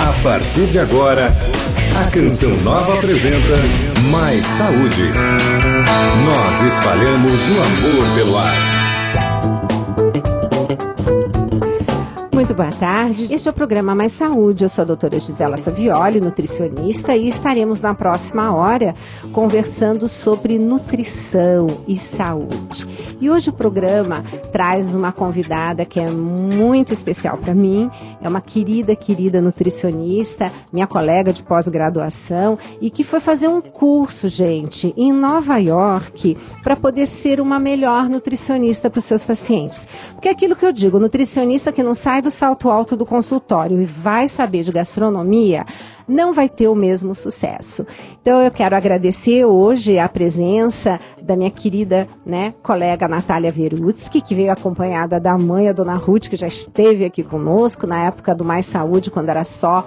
A partir de agora, a Canção Nova apresenta Mais Saúde. Nós espalhamos o amor pelo ar. Muito boa tarde, este é o programa Mais Saúde, eu sou a doutora Gisela Savioli, nutricionista, e estaremos na próxima hora conversando sobre nutrição e saúde. E hoje o programa traz uma convidada que é muito especial para mim, é uma querida nutricionista, minha colega de pós-graduação, e que foi fazer um curso, gente, em Nova York, para poder ser uma melhor nutricionista para os seus pacientes. Porque é aquilo que eu digo, nutricionista que não sai do salto alto do consultório e vai saber de gastronomia, não vai ter o mesmo sucesso. Então eu quero agradecer hoje a presença da minha querida, colega Natália Verutsky, que veio acompanhada da mãe, a dona Ruth, que já esteve aqui conosco na época do Mais Saúde, quando era só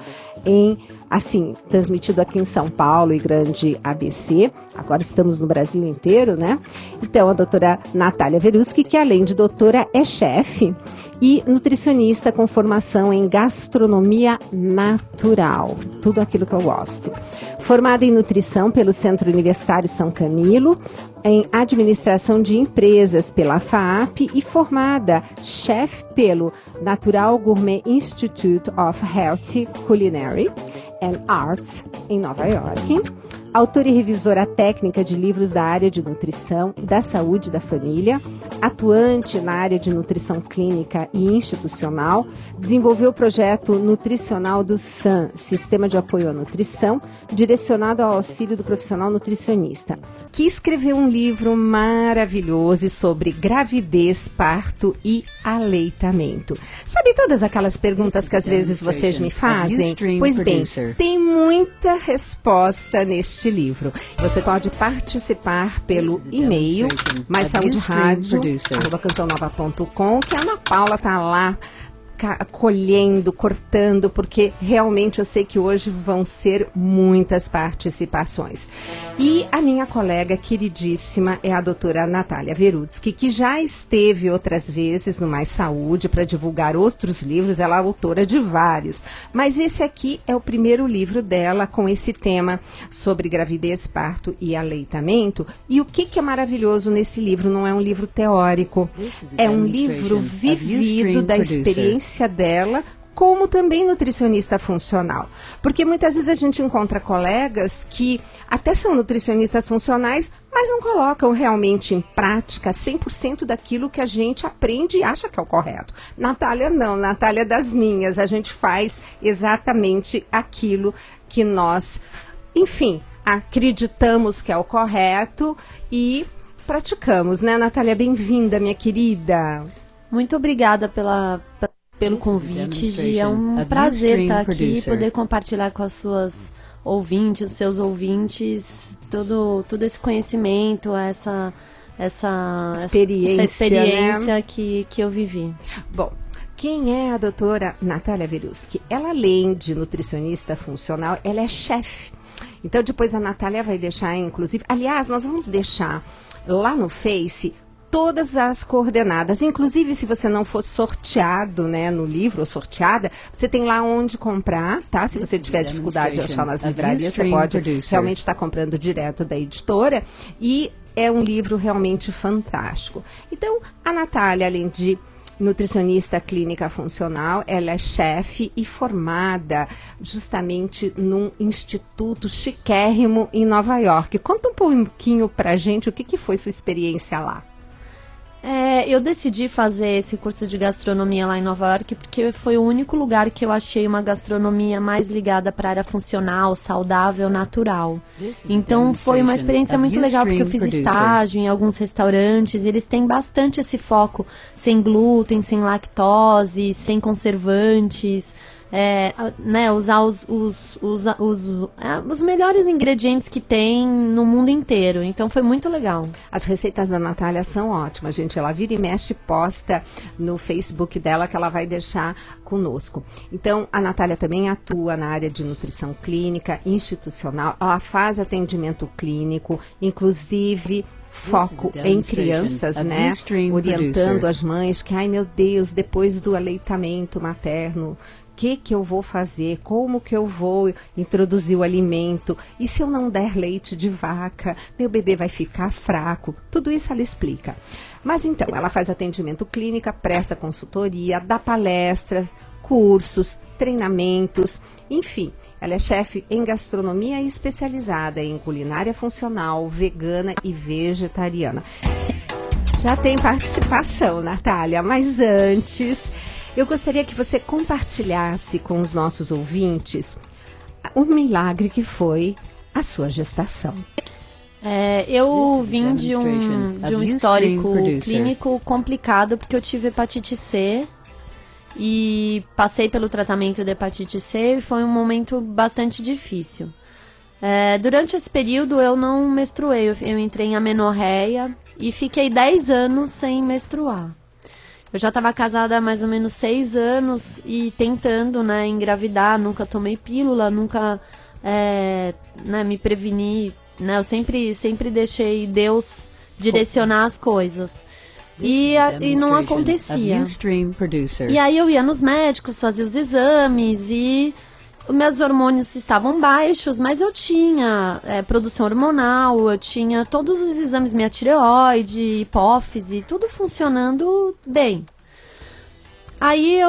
transmitido aqui em São Paulo e Grande ABC. Agora estamos no Brasil inteiro, né? Então, a doutora Natália Verutsky, que além de doutora, é chefe e nutricionista com formação em gastronomia natural. Tudo aquilo que eu gosto. Formada em nutrição pelo Centro Universitário São Camilo, em administração de empresas pela FAAP e formada chefe pelo Natural Gourmet Institute of Health Culinary and Arts em Nova York. Autora e revisora técnica de livros da área de nutrição, da saúde e da família, atuante na área de nutrição clínica e institucional, desenvolveu o projeto nutricional do SAN, Sistema de Apoio à Nutrição, direcionado ao auxílio do profissional nutricionista, que escreveu um livro maravilhoso sobre gravidez, parto e aleitamento. Sabe todas aquelas perguntas que às vezes vocês me fazem? Pois bem, tem muita resposta neste livro. Você pode participar pelo e-mail maisauderádio@cançãonova.com, que a Ana Paula está lá colhendo, cortando, porque realmente eu sei que hoje vão ser muitas participações. E a minha colega queridíssima é a doutora Natália Verutsky, que já esteve outras vezes no Mais Saúde para divulgar outros livros, ela é autora de vários, mas esse aqui é o primeiro livro dela com esse tema sobre gravidez, parto e aleitamento. E o que é maravilhoso nesse livro? Não é um livro teórico, é um livro vivido da experiência dela, como também nutricionista funcional. Porque muitas vezes a gente encontra colegas que até são nutricionistas funcionais, mas não colocam realmente em prática 100% daquilo que a gente aprende e acha que é o correto. Natália não, Natália é das minhas, a gente faz exatamente aquilo que nós, acreditamos que é o correto e praticamos, né, Natália? Bem-vinda, minha querida. Muito obrigada pelo convite, Gi. É um prazer estar aqui e poder compartilhar com as suas ouvintes, os seus ouvintes, todo esse conhecimento, essa experiência, né? que eu vivi. Bom, quem é a doutora Natália Verutsky? Ela, além de nutricionista funcional, ela é chefe. Então, depois a Natália vai deixar, inclusive... Aliás, nós vamos deixar lá no Face todas as coordenadas, inclusive se você não for sorteado, né, no livro, ou sorteada, você tem lá onde comprar, tá? Se você tiver dificuldade de achar nas livrarias, você pode realmente estar comprando direto da editora, e é um livro realmente fantástico. Então, a Natália, além de nutricionista clínica funcional, ela é chefe e formada justamente num instituto chiquérrimo em Nova York. Conta um pouquinho pra gente o que foi sua experiência lá. Eu decidi fazer esse curso de gastronomia lá em Nova York porque foi o único lugar que eu achei uma gastronomia mais ligada para a área funcional, saudável, natural. Então foi uma experiência muito legal porque eu fiz estágio em alguns restaurantes e eles têm bastante esse foco sem glúten, sem lactose, sem conservantes. Usar os melhores ingredientes que tem no mundo inteiro. Então foi muito legal. As receitas da Natália são ótimas, gente. Ela vira e mexe, posta no Facebook dela, que ela vai deixar conosco. Então, a Natália também atua na área de nutrição clínica, institucional. Ela faz atendimento clínico, inclusive foco em crianças, né? Orientando as mães que, ai meu Deus, depois do aleitamento materno, que eu vou fazer, como que eu vou introduzir o alimento, e se eu não der leite de vaca, meu bebê vai ficar fraco. Tudo isso ela explica. Mas então, ela faz atendimento clínico, presta consultoria, dá palestras, cursos, treinamentos, enfim. Ela é chefe em gastronomia e especializada em culinária funcional, vegana e vegetariana. Já tem participação, Natália, mas antes, eu gostaria que você compartilhasse com os nossos ouvintes o milagre que foi a sua gestação. Eu vim de um histórico clínico complicado, porque eu tive hepatite C e passei pelo tratamento de hepatite C e foi um momento bastante difícil. Durante esse período eu não menstruei, eu entrei em amenorreia e fiquei 10 anos sem menstruar. Eu já estava casada há mais ou menos 6 anos e tentando, né, engravidar, nunca tomei pílula, nunca me preveni, né, eu sempre deixei Deus direcionar as coisas. E não acontecia. E aí eu ia nos médicos, fazia os exames e os meus hormônios estavam baixos, mas eu tinha produção hormonal, eu tinha todos os exames, minha tireoide, hipófise, tudo funcionando bem. Aí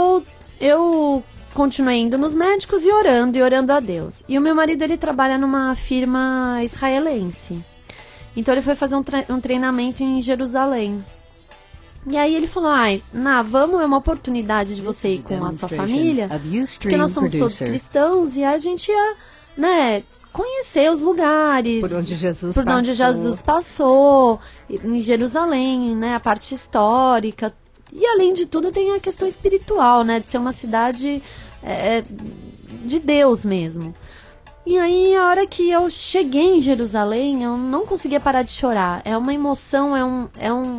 eu continuei indo nos médicos e orando a Deus. E o meu marido, ele trabalha numa firma israelense. Então ele foi fazer um treinamento em Jerusalém. E aí ele falou, vamos, é uma oportunidade de você ir com a sua família, porque nós somos todos cristãos e a gente ia, né, conhecer os lugares. Por onde Jesus passou, em Jerusalém, né, a parte histórica. E além de tudo tem a questão espiritual, né, de ser uma cidade de Deus mesmo. E aí, a hora que eu cheguei em Jerusalém, eu não conseguia parar de chorar. É uma emoção,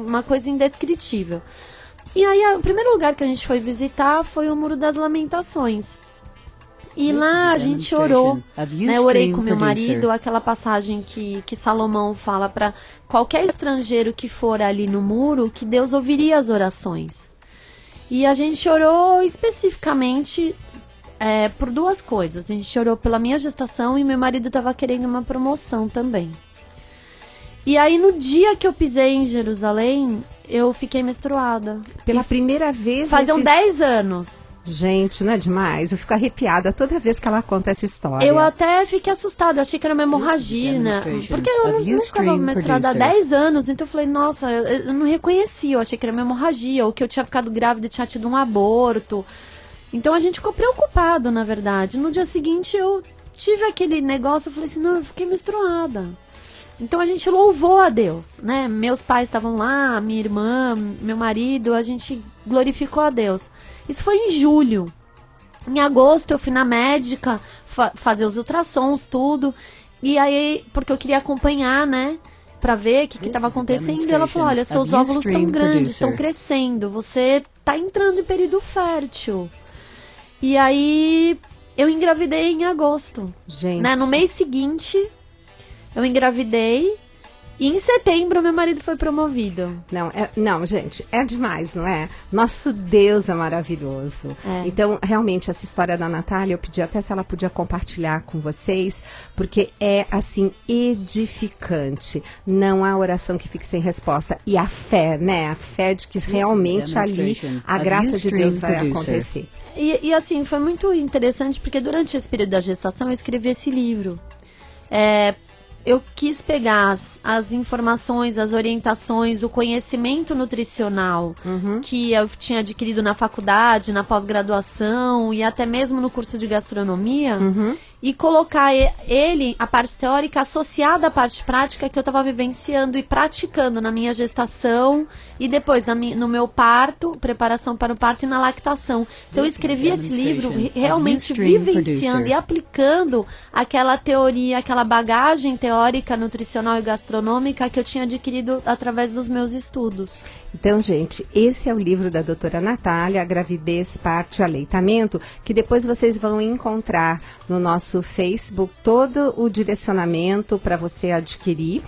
uma coisa indescritível. E aí, o primeiro lugar que a gente foi visitar foi o Muro das Lamentações. E lá a gente orou, né? Eu orei com meu marido, aquela passagem que Salomão fala para qualquer estrangeiro que for ali no muro, que Deus ouviria as orações. E a gente orou especificamente por duas coisas. A gente orou pela minha gestação e meu marido estava querendo uma promoção também. E aí, no dia que eu pisei em Jerusalém, eu fiquei menstruada. Pela primeira vez? Faziam 10 anos. Gente, não é demais? Eu fico arrepiada toda vez que ela conta essa história. Eu até fiquei assustada, eu achei que era uma hemorragia, né? Porque eu nunca estava menstruada há 10 anos, então eu falei, nossa, eu não reconheci, eu achei que era uma hemorragia, ou que eu tinha ficado grávida e tinha tido um aborto. Então a gente ficou preocupado, na verdade. No dia seguinte eu tive aquele negócio, eu falei assim, não, eu fiquei menstruada. Então a gente louvou a Deus, né? Meus pais estavam lá, minha irmã, meu marido, a gente glorificou a Deus. Isso foi em julho. Em agosto eu fui na médica fazer os ultrassons, tudo. E aí, porque eu queria acompanhar, né? Pra ver o que estava acontecendo. E ela falou, olha, seus óvulos estão grandes, estão crescendo. Você tá entrando em período fértil. E aí, eu engravidei em agosto. Gente. Né? No mês seguinte, eu engravidei. E em setembro, meu marido foi promovido. Não, gente, é demais, não é? Nosso Deus é maravilhoso. Então, realmente, essa história da Natália, eu pedi até se ela podia compartilhar com vocês, porque é, assim, edificante. Não há oração que fique sem resposta. E a fé, né? A fé de que realmente ali a graça de Deus vai acontecer. E assim, foi muito interessante, porque durante esse período da gestação, eu escrevi esse livro. Eu quis pegar as informações, as orientações, o conhecimento nutricional que eu tinha adquirido na faculdade, na pós-graduação e até mesmo no curso de gastronomia e colocar ele, a parte teórica, associada à parte prática que eu estava vivenciando e praticando na minha gestação e depois no meu parto, preparação para o parto e na lactação. Então eu escrevi esse livro realmente vivenciando e aplicando aquela teoria, aquela bagagem teórica, nutricional e gastronômica que eu tinha adquirido através dos meus estudos. Então, gente, esse é o livro da doutora Natália, A Gravidez, Parto e Aleitamento, que depois vocês vão encontrar no nosso Facebook todo o direcionamento para você adquirir.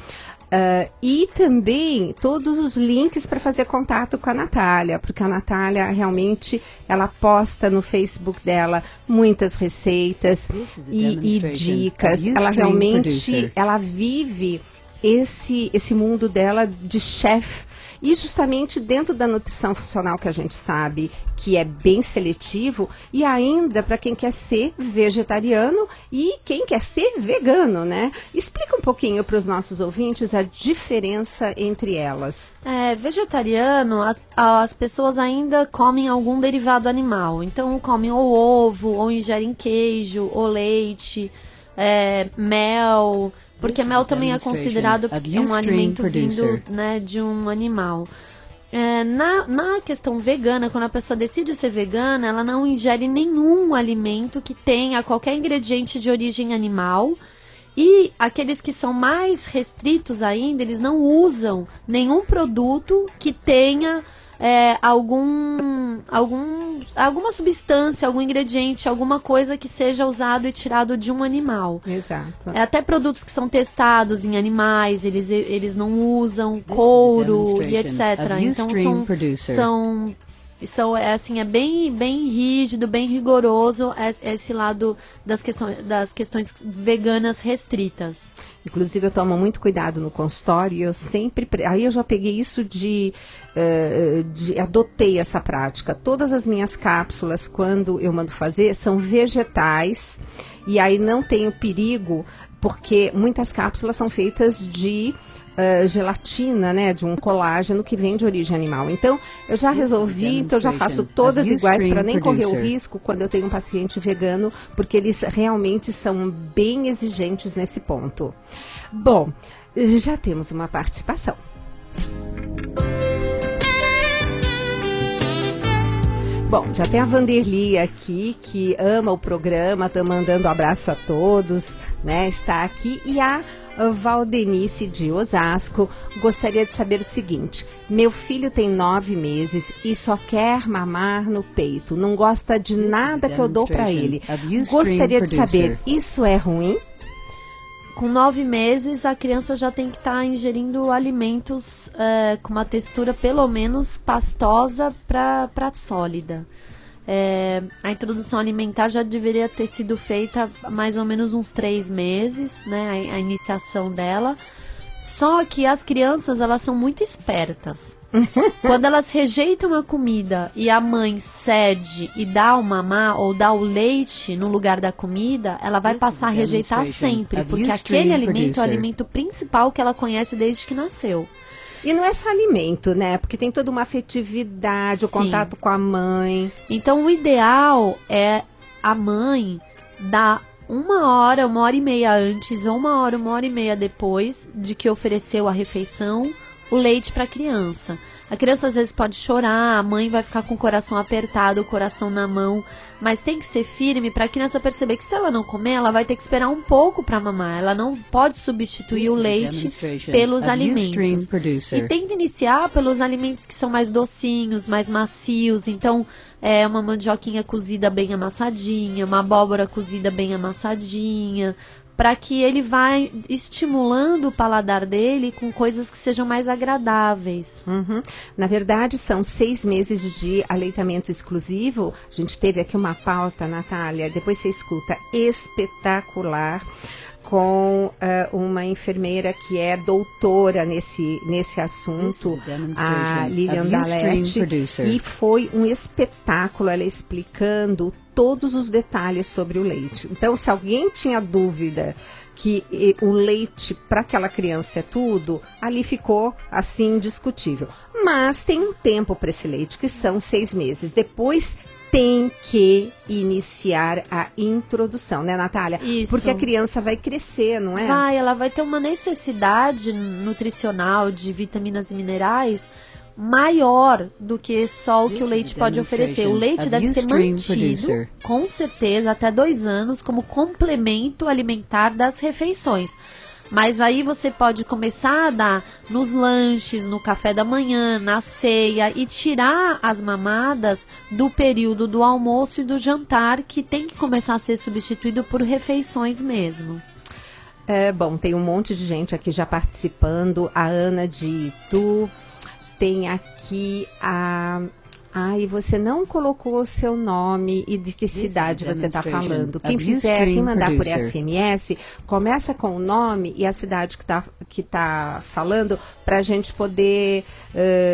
E também todos os links para fazer contato com a Natália, porque a Natália realmente, ela posta no Facebook dela muitas receitas e dicas. Ela realmente, ela vive esse mundo dela de chefe. E justamente dentro da nutrição funcional, que a gente sabe que é bem seletivo, e ainda para quem quer ser vegetariano e quem quer ser vegano, né? Explica um pouquinho para os nossos ouvintes a diferença entre elas. Vegetariano, as pessoas ainda comem algum derivado animal. Então comem ou ovo, ou ingerem queijo, ou leite, mel... Porque mel também é considerado um alimento vindo, né, de um animal. Na questão vegana, quando a pessoa decide ser vegana, ela não ingere nenhum alimento que tenha qualquer ingrediente de origem animal. E aqueles que são mais restritos ainda, eles não usam nenhum produto que tenha alguma substância, algum ingrediente, alguma coisa que seja usado e tirado de um animal. Exato. Até produtos que são testados em animais, eles não usam couro e etc. Então é bem rígido, bem rigoroso esse lado das questões veganas restritas. Inclusive, eu tomo muito cuidado no consultório e eu sempre... Aí eu já peguei isso adotei essa prática. Todas as minhas cápsulas, quando eu mando fazer, são vegetais. E aí não tem o perigo, porque muitas cápsulas são feitas de gelatina, né, de um colágeno que vem de origem animal. Então, eu já resolvi, então eu já faço todas iguais para nem correr o risco quando eu tenho um paciente vegano, porque eles realmente são bem exigentes nesse ponto. Bom, já temos uma participação. Bom, já tem a Vanderly aqui, que ama o programa, está mandando um abraço a todos, né, está aqui, e a Valdenice de Osasco gostaria de saber o seguinte: meu filho tem 9 meses e só quer mamar no peito, não gosta de nada que eu dou para ele. Gostaria de saber, isso é ruim? Com 9 meses, a criança já tem que estar ingerindo alimentos com uma textura pelo menos pastosa para sólida. A introdução alimentar já deveria ter sido feita há mais ou menos uns 3 meses, né, a iniciação dela. Só que as crianças, elas são muito espertas. Quando elas rejeitam a comida e a mãe cede e dá o mamar ou dá o leite no lugar da comida, ela vai passar a rejeitar sempre, porque aquele alimento é o alimento principal que ela conhece desde que nasceu. E não é só alimento, né? Porque tem toda uma afetividade, o contato com a mãe. Então, o ideal é a mãe dar 1 hora, 1h30 antes, ou 1 hora, 1h30 depois de que ofereceu a refeição, o leite para a criança. A criança às vezes pode chorar, a mãe vai ficar com o coração apertado, o coração na mão, mas tem que ser firme para a criança perceber que se ela não comer, ela vai ter que esperar um pouco para mamar. Ela não pode substituir o leite pelos alimentos. E tem que iniciar pelos alimentos que são mais docinhos, mais macios. Então, uma mandioquinha cozida bem amassadinha, uma abóbora cozida bem amassadinha, para que ele vá estimulando o paladar dele com coisas que sejam mais agradáveis. Na verdade, são 6 meses de aleitamento exclusivo. A gente teve aqui uma pauta, Natália, depois você escuta, espetacular, com uma enfermeira que é doutora nesse assunto, a Lilian Dalete, e foi um espetáculo ela explicando todos os detalhes sobre o leite. Então, se alguém tinha dúvida que o leite para aquela criança é tudo, ali ficou assim indiscutível. Mas tem um tempo para esse leite, que são 6 meses. Depois tem que iniciar a introdução, né, Natália? Isso. Porque a criança vai crescer, não é? Ela vai ter uma necessidade nutricional de vitaminas e minerais maior do que só o que o leite pode oferecer. O leite deve ser mantido, com certeza, até 2 anos, como complemento alimentar das refeições. Mas aí você pode começar a dar nos lanches, no café da manhã, na ceia, e tirar as mamadas do período do almoço e do jantar, que tem que começar a ser substituído por refeições mesmo. Bom, tem um monte de gente aqui já participando. A Ana de Itu, tem aqui a... e você não colocou o seu nome e de que cidade você está falando. Quem fizer, quem mandar por SMS, começa com o nome e a cidade que tá falando para a gente poder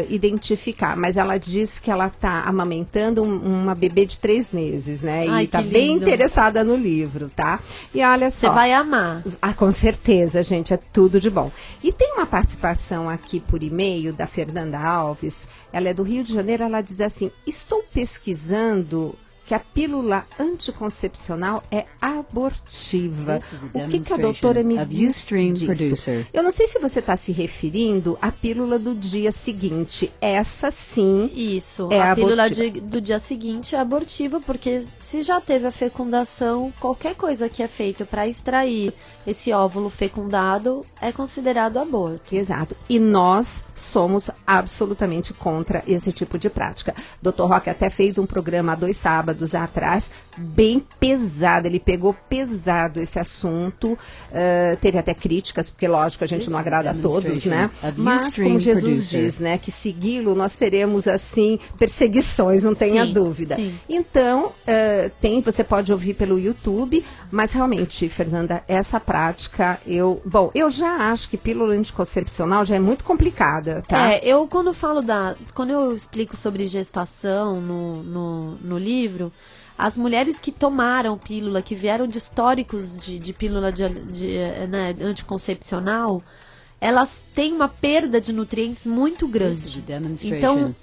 identificar. Mas ela diz que ela está amamentando uma bebê de 3 meses, né? Ai, e está bem interessada no livro, tá? E olha só. Você vai amar. Com certeza, gente, é tudo de bom. E tem uma participação aqui por e-mail da Fernanda Alves. Ela é do Rio de Janeiro, ela diz assim: estou pesquisando que a pílula anticoncepcional é abortiva. O que a doutora me diz disso? Eu não sei se você está se referindo à pílula do dia seguinte. Essa sim. Isso, é a pílula abortiva. do dia seguinte é abortiva, porque se já teve a fecundação, qualquer coisa que é feito para extrair esse óvulo fecundado é considerado aborto. Exato. E nós somos absolutamente contra esse tipo de prática. Dr. Roque até fez um programa há 2 sábados atrás, bem pesado. Ele pegou pesado esse assunto. Teve até críticas, porque, lógico, a gente não agrada a todos, né? Mas, como Jesus diz, né? Que segui-lo, nós teremos, assim, perseguições, não tenha dúvida. Sim. Então, você pode ouvir pelo YouTube, mas realmente, Fernanda, essa prática, eu já acho que pílula anticoncepcional já é muito complicada, tá? Eu quando eu explico sobre gestação no livro, as mulheres que tomaram pílula, que vieram de históricos de pílula anticoncepcional, elas têm uma perda de nutrientes muito grande. Então,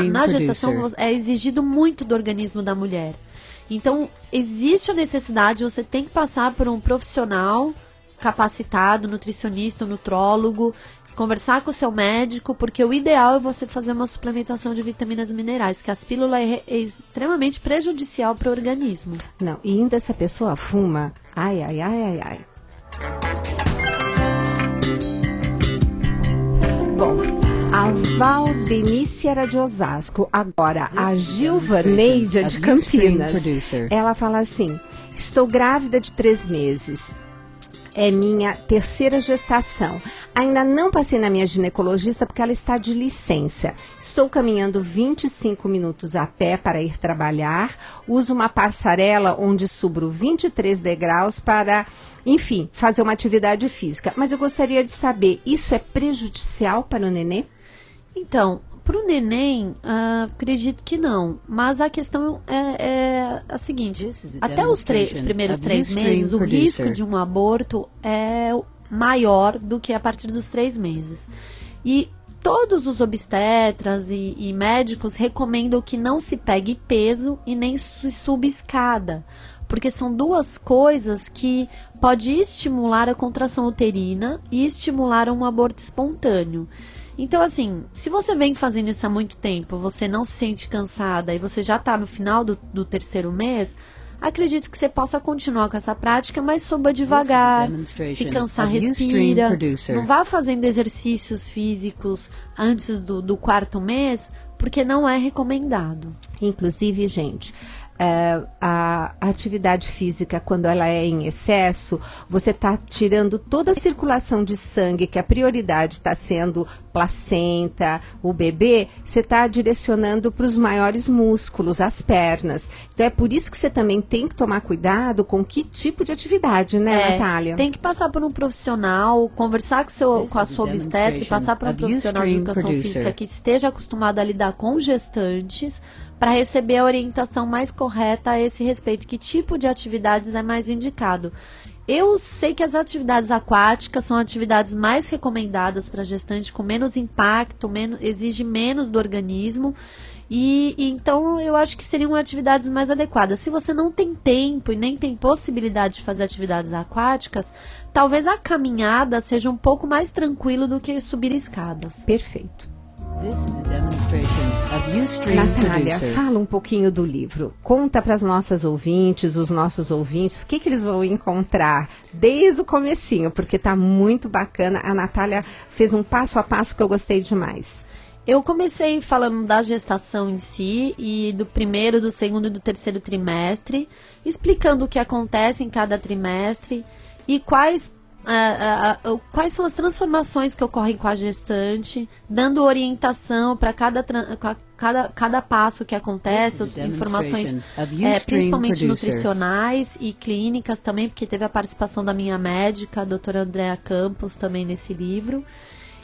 na gestação é exigido muito do organismo da mulher. Então, existe a necessidade, você tem que passar por um profissional capacitado, nutricionista, nutrólogo, conversar com o seu médico, porque o ideal é você fazer uma suplementação de vitaminas e minerais, que as pílulas é extremamente prejudicial para o organismo. Não, e ainda se a pessoa fuma, ai. Bom, a Valdenice era de Osasco, agora a Gilvaneide é de Campinas. Ela fala assim: estou grávida de 3 meses. É minha 3ª gestação. Ainda não passei na minha ginecologista porque ela está de licença. Estou caminhando 25 minutos a pé para ir trabalhar. Uso uma passarela onde subo 23 degraus para, enfim, fazer uma atividade física. Mas eu gostaria de saber, isso é prejudicial para o nenê? Então, para o neném, acredito que não. Mas a questão é a seguinte: até os primeiros 3 meses, o risco de um aborto é maior do que a partir dos 3 meses. E todos os obstetras e médicos recomendam que não se pegue peso e nem se suba escada, porque são 2 coisas que podem estimular a contração uterina e estimular um aborto espontâneo. Então, assim, se você vem fazendo isso há muito tempo, você não se sente cansada e você já está no final do 3º mês, acredito que você possa continuar com essa prática, mas suba devagar, se cansar, respira. Não vá fazendo exercícios físicos antes do 4º mês, porque não é recomendado. Inclusive, gente, a atividade física, quando ela é em excesso, você está tirando toda a circulação de sangue, que a prioridade está sendo placenta, o bebê, você está direcionando para os maiores músculos, as pernas. Então é por isso que você também tem que tomar cuidado com que tipo de atividade, né, Natália? Tem que passar por um profissional, conversar com a sua obstetra e passar por um profissional de educação física que esteja acostumado a lidar com gestantes, para receber a orientação mais correta a esse respeito, que tipo de atividades é mais indicado. Eu sei que as atividades aquáticas são atividades mais recomendadas para gestante, com menos impacto, exige menos do organismo, e então eu acho que seriam atividades mais adequadas. Se você não tem tempo e nem tem possibilidade de fazer atividades aquáticas, talvez a caminhada seja um pouco mais tranquilo do que subir escadas. Perfeito. Natália, fala um pouquinho do livro. Conta para as nossas ouvintes, os nossos ouvintes, o que eles vão encontrar desde o comecinho, porque está muito bacana. A Natália fez um passo a passo que eu gostei demais. Eu comecei falando da gestação em si, e do 1º, do 2º e do 3º trimestre, explicando o que acontece em cada trimestre e quais quais são as transformações que ocorrem com a gestante, dando orientação para cada passo que acontece, informações principalmente nutricionais e clínicas também, porque teve a participação da minha médica, a doutora Andrea Campos, também nesse livro.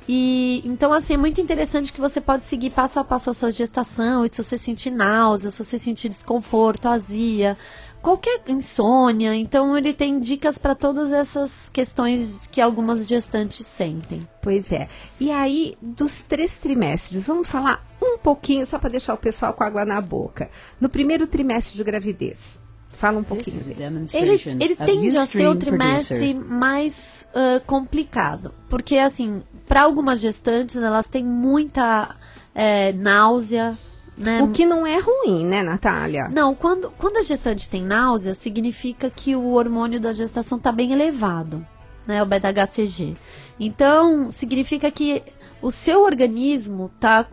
E então, assim, é muito interessante que você pode seguir passo a passo a sua gestação, e se você sentir náusea, se você sentir desconforto, azia, qualquer insônia. Então, ele tem dicas para todas essas questões que algumas gestantes sentem. Pois é. E aí, dos 3 trimestres, vamos falar um pouquinho, só para deixar o pessoal com água na boca. No primeiro trimestre de gravidez, fala um pouquinho dele. Ele tende a ser o trimestre mais complicado, porque, assim, para algumas gestantes, elas têm muita náusea, né? O que não é ruim, né, Natália? Não, quando a gestante tem náusea, significa que o hormônio da gestação está bem elevado, né, o beta-HCG. Então, significa que o seu organismo tá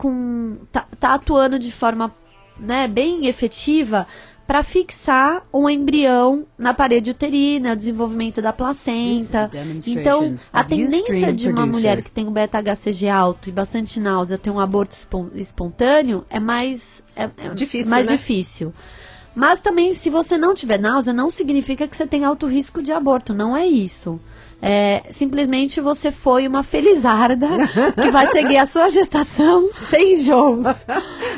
atuando de forma, né, bem efetiva para fixar um embrião na parede uterina, desenvolvimento da placenta. Então, a tendência de uma mulher que tem um beta-HCG alto e bastante náusea ter um aborto espontâneo é mais difícil. Mas também, se você não tiver náusea, não significa que você tem alto risco de aborto. Não é isso. Simplesmente você foi uma felizarda que vai seguir a sua gestação sem enjoos.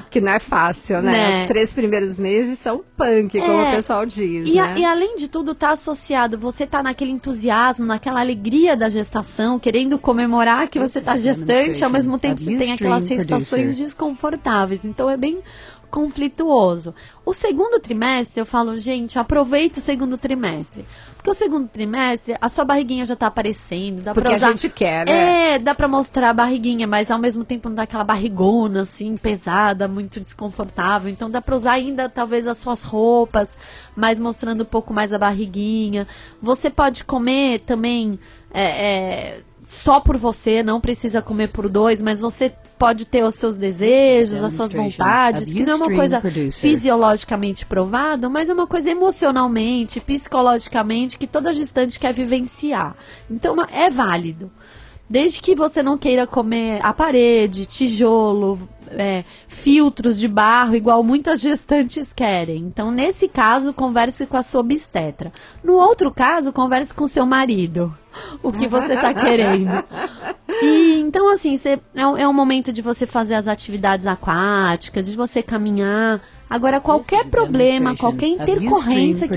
Que não é fácil, né? Os 3 primeiros meses são punk, como o pessoal diz, né? E além de tudo, tá associado, você tá naquele entusiasmo, naquela alegria da gestação, querendo comemorar que você tá gestante, ao mesmo tempo você tem aquelas sensações desconfortáveis. Então é bem conflituoso. O segundo trimestre, eu falo, gente, aproveita o segundo trimestre. Porque o segundo trimestre, a sua barriguinha já tá aparecendo. Dá porque pra usar, a gente quer, né? Dá pra mostrar a barriguinha, mas ao mesmo tempo não dá aquela barrigona, assim, pesada, muito desconfortável. Então dá pra usar ainda, talvez, as suas roupas, mas mostrando um pouco mais a barriguinha. Você pode comer também só por você, não precisa comer por 2, mas você pode ter os seus desejos, as suas vontades, que não é uma coisa fisiologicamente provada, mas é uma coisa emocionalmente, psicologicamente, que toda gestante quer vivenciar. Então, é válido. Desde que você não queira comer a parede, tijolo, filtros de barro, igual muitas gestantes querem. Então, nesse caso, converse com a sua obstetra. No outro caso, converse com o seu marido. O que você está querendo. E então, assim, é um momento de você fazer as atividades aquáticas, de você caminhar. Agora, qualquer problema, qualquer intercorrência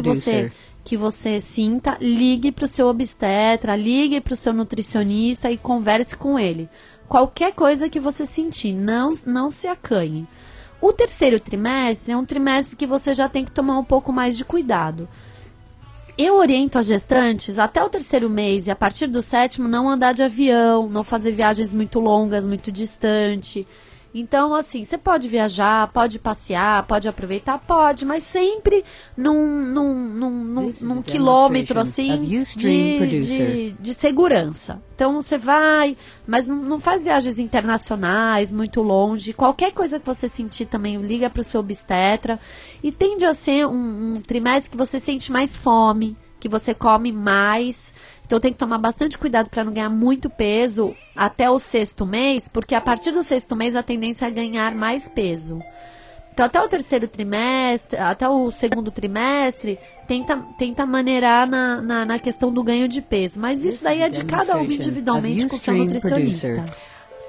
que você sinta, ligue para o seu obstetra, ligue para o seu nutricionista e converse com ele. Qualquer coisa que você sentir, não se acanhe. O terceiro trimestre é um trimestre que você já tem que tomar um pouco mais de cuidado. Eu oriento as gestantes até o 3º mês e a partir do 7º não andar de avião, não fazer viagens muito longas, muito distante. Então, assim, você pode viajar, pode passear, pode aproveitar, pode, mas sempre num quilômetro, assim, de segurança. Então, você vai, mas não faz viagens internacionais, muito longe. Qualquer coisa que você sentir também, liga para o seu obstetra. E tende a ser um trimestre que você sente mais fome, que você come mais. Então tem que tomar bastante cuidado para não ganhar muito peso até o 6º mês, porque a partir do 6º mês a tendência é ganhar mais peso. Então até o 3º trimestre, até o 2º trimestre, tenta maneirar na questão do ganho de peso. Mas isso daí é de cada um individualmente com o seu nutricionista.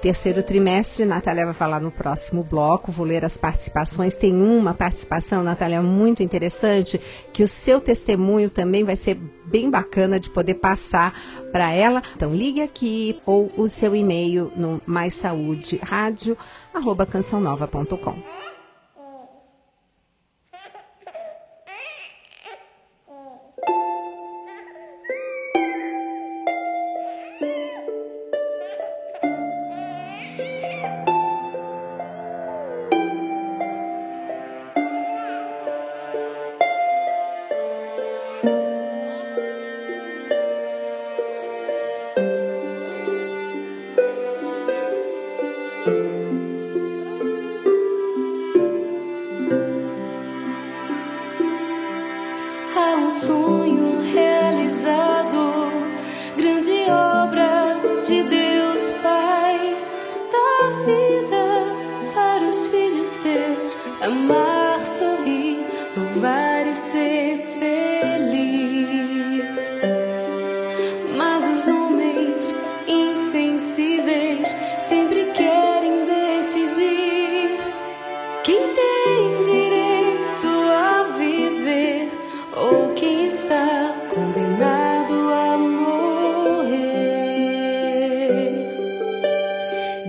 3º trimestre, Natália vai falar no próximo bloco, vou ler as participações. Tem uma participação, Natália, muito interessante, que o seu testemunho também vai ser bem bacana de poder passar para ela. Então ligue aqui ou o seu e-mail no maissauderadio@cançãonova.com. Há um sonho realizado, grande de Deus Pai, dá vida para os filhos seus, amar, sorrir, louvar e ser feliz. Mas os homens insensíveis sempre querem decidir quem tem direito a viver ou quem está condenado a morrer.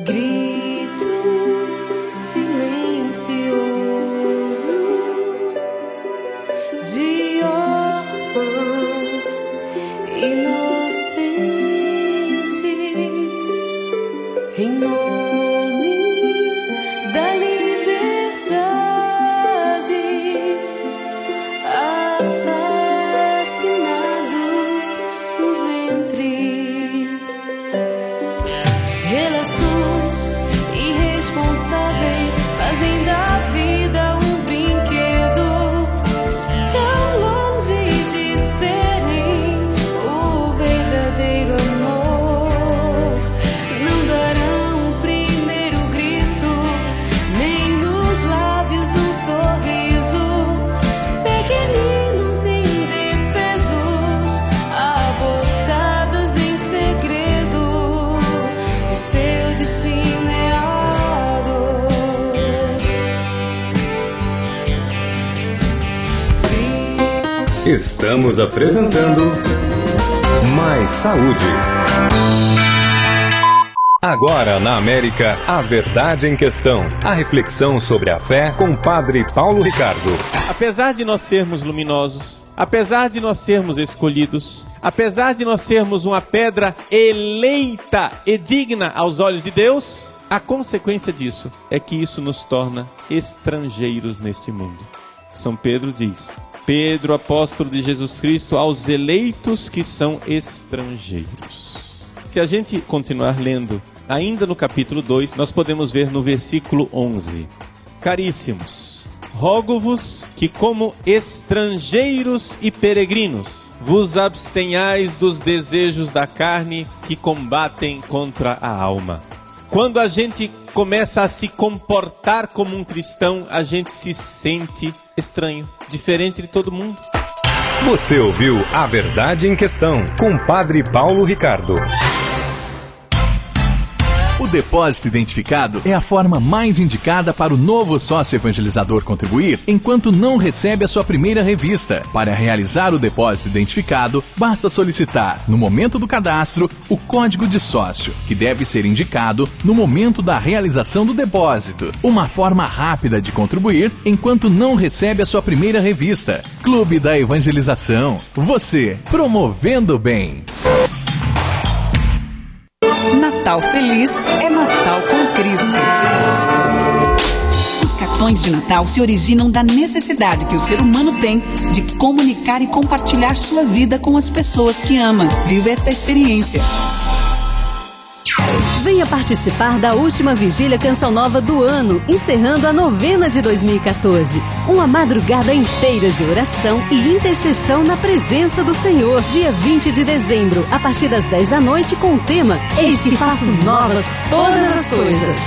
Grito silencioso de órfãos inocentes em nome da liberdade, assassinados no ventre. Relações irresponsáveis fazem da vida um brinquedo, tão longe de serem o verdadeiro amor. Não darão o primeiro grito, nem nos lábios um sorriso. Pequeninos indefesos, abortados em segredo, o seu destino é a dor. Estamos apresentando Mais Saúde. Agora na América, a verdade em questão. A reflexão sobre a fé com Padre Paulo Ricardo. Apesar de nós sermos luminosos, apesar de nós sermos escolhidos, apesar de nós sermos uma pedra eleita e digna aos olhos de Deus, a consequência disso é que isso nos torna estrangeiros neste mundo. São Pedro diz: Pedro, apóstolo de Jesus Cristo, aos eleitos que são estrangeiros. Se a gente continuar lendo, ainda no capítulo 2, nós podemos ver no versículo 11: Caríssimos, rogo-vos que como estrangeiros e peregrinos vos abstenhais dos desejos da carne que combatem contra a alma. Quando a gente começa a se comportar como um cristão, a gente se sente estranho, diferente de todo mundo. Você ouviu A Verdade em Questão com Padre Paulo Ricardo. O depósito identificado é a forma mais indicada para o novo sócio evangelizador contribuir enquanto não recebe a sua primeira revista. Para realizar o depósito identificado, basta solicitar, no momento do cadastro, o código de sócio, que deve ser indicado no momento da realização do depósito. Uma forma rápida de contribuir enquanto não recebe a sua primeira revista. Clube da Evangelização. Você, promovendo o bem. Natal feliz é Natal com Cristo. Os cartões de Natal se originam da necessidade que o ser humano tem de comunicar e compartilhar sua vida com as pessoas que ama. Viva esta experiência. Venha participar da última vigília Canção Nova do ano, encerrando a novena de 2014. Uma madrugada inteira de oração e intercessão na presença do Senhor. Dia 20 de dezembro, a partir das 10 da noite, com o tema Eis que faço novas todas as coisas.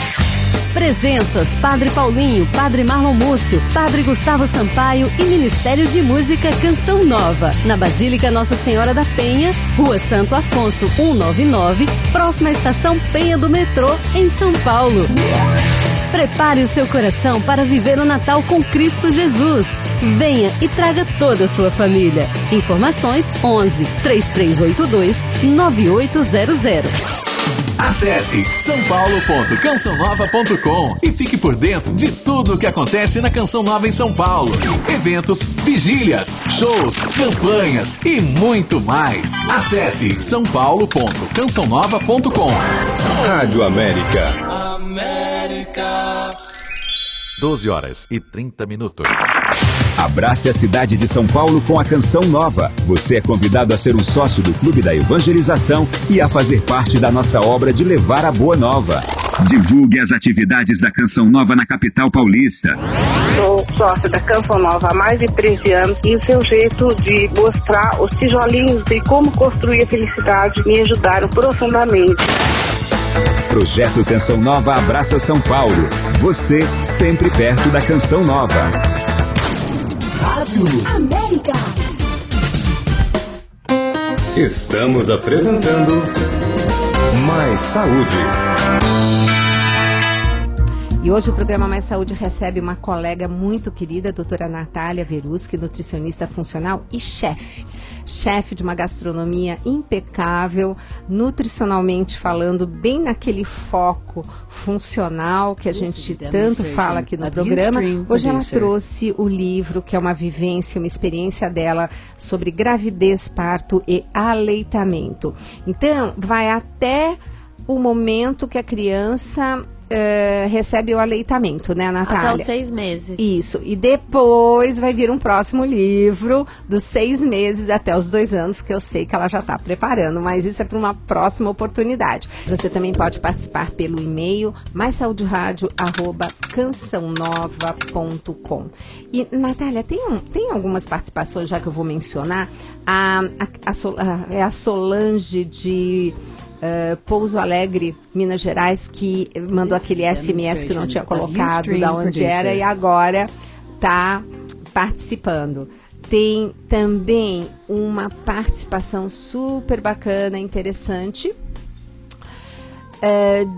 Presenças: Padre Paulinho, Padre Marlon Múcio, Padre Gustavo Sampaio e Ministério de Música Canção Nova, na Basílica Nossa Senhora da Penha, Rua Santo Afonso 199, próxima à estação Penha do metrô, em São Paulo. Prepare o seu coração para viver o Natal com Cristo Jesus. Venha e traga toda a sua família. Informações 11 3382 9800. Acesse sãopaulo.cançãonova.com e fique por dentro de tudo o que acontece na Canção Nova em São Paulo. Eventos, vigílias, shows, campanhas e muito mais. Acesse sãopaulo.cançãonova.com. Rádio América. 12h30. Abrace a cidade de São Paulo com a Canção Nova. Você é convidado a ser um sócio do Clube da Evangelização e a fazer parte da nossa obra de levar a boa nova. Divulgue as atividades da Canção Nova na capital paulista. sócia da Canção Nova há mais de 13 anos e o seu jeito de mostrar os tijolinhos de como construir a felicidade me ajudaram profundamente. Projeto Canção Nova abraça São Paulo. Você sempre perto da Canção Nova. Rádio América. Estamos apresentando Mais Saúde. E hoje o programa Mais Saúde recebe uma colega muito querida, a doutora Natália Veruski, nutricionista funcional e chefe de uma gastronomia impecável, nutricionalmente falando, bem naquele foco funcional que a gente tanto fala aqui no programa. Hoje ela trouxe o livro, que é uma vivência, uma experiência dela sobre gravidez, parto e aleitamento. Então, vai até o momento que a criança recebe o aleitamento, né, Natália? Até os 6 meses. Isso. E depois vai vir um próximo livro dos 6 meses até os 2 anos, que eu sei que ela já está preparando, mas isso é para uma próxima oportunidade. Você também pode participar pelo e-mail maisaudieradio@cançãonova.com. E, Natália, tem algumas participações já que eu vou mencionar. A Solange de Pouso Alegre, Minas Gerais, que mandou aquele SMS que não tinha colocado da onde era e agora está participando. Tem também uma participação super bacana, interessante,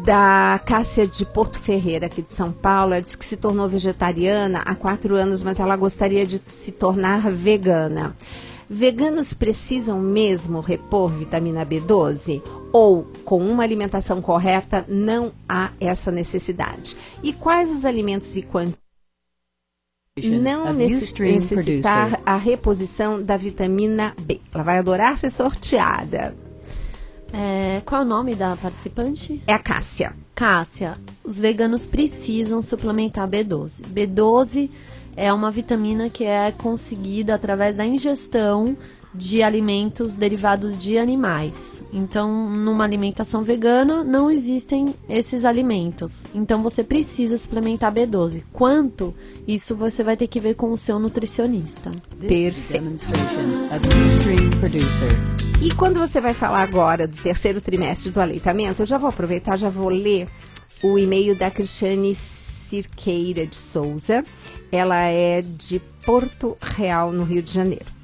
da Cássia de Porto Ferreira, aqui de São Paulo. Ela disse que se tornou vegetariana há 4 anos, mas ela gostaria de se tornar vegana. Veganos precisam mesmo repor vitamina B12? Ou, com uma alimentação correta, não há essa necessidade? E quais os alimentos e quantos não necessitar a reposição da vitamina B? Ela vai adorar ser sorteada. Qual é o nome da participante? É a Cássia. Cássia, os veganos precisam suplementar B12. B12 é uma vitamina que é conseguida através da ingestão de alimentos derivados de animais. Então, numa alimentação vegana, não existem esses alimentos. Então, você precisa suplementar B12. Quanto? Isso você vai ter que ver com o seu nutricionista. Perfeito. E quando você vai falar agora do 3º trimestre do aleitamento, eu já vou aproveitar, já vou ler o e-mail da Cristiane Cirqueira de Souza. Ela é de Porto Real, no Rio de Janeiro.